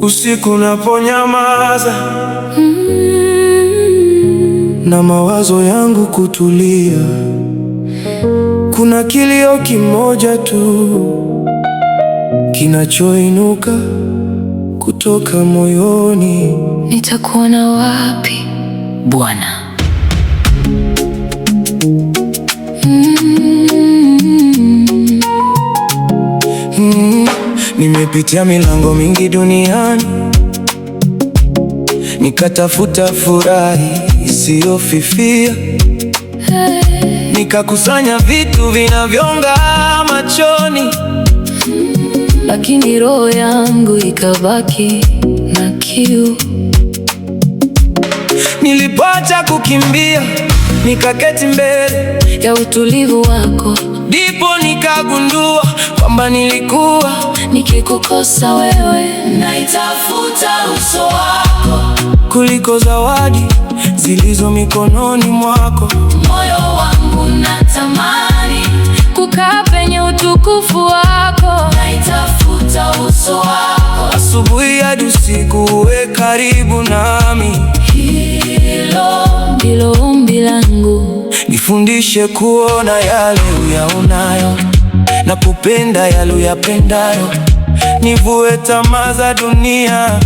Usiku unaponyamaza na mawazo yangu kutulia, kuna kilio kimoja tu kinachoinuka kutoka moyoni. Nitakuona wapi Bwana? Nimepitia milango mingi duniani, nikatafuta furaha isiyofifia, nikakusanya vitu vinavyong'aa machoni, lakini roho yangu ikabaki na kiu. Nilipoacha kukimbia, nikaketi mbele ya utulivu wako, ndipo nikagundua kwamba nilikuwa nikikukosa wewe. Naitafuta uso wako kuliko zawadi zilizo mikononi mwako. Moyo wangu natamani kukaa penye utukufu wako. Naitafuta uso wako asubuhi hadi usiku, uwe karibu nami. Hilo ndilo ombi langu. Nifundishe kuona yale uyaonayo na kupenda yale uyapendayo. Nivue tamaa za dunia,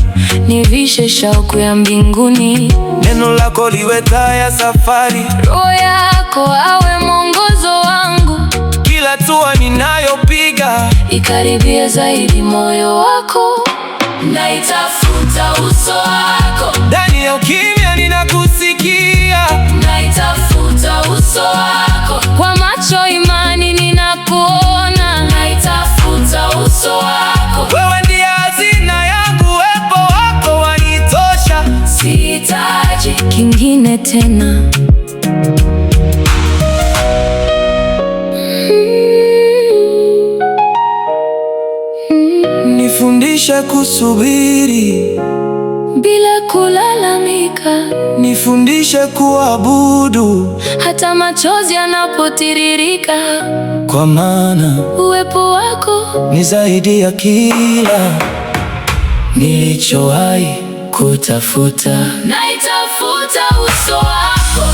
nivishe shauku ya mbinguni. Neno lako liwe taa ya safari, Roho yako awe mwongozo wangu. kila hatua ninayopiga ikaribie zaidi moyo wako. Naitafuta uso wako, ndani ya ukimya ninakusikia. Naitafuta uso wako, kwa macho imani ninakuona. Naitafuta uso wako, Wewe ndiye hazina yangu, uwepo wako wanitosha. sihitaji kingine tena. Nifundishe kusubiri bila kulalamika, nifundishe kuabudu hata machozi yanapotiririka, kwa maana uwepo wako ni zaidi ya kila nilichowahi kutafuta. naitafuta uso wako.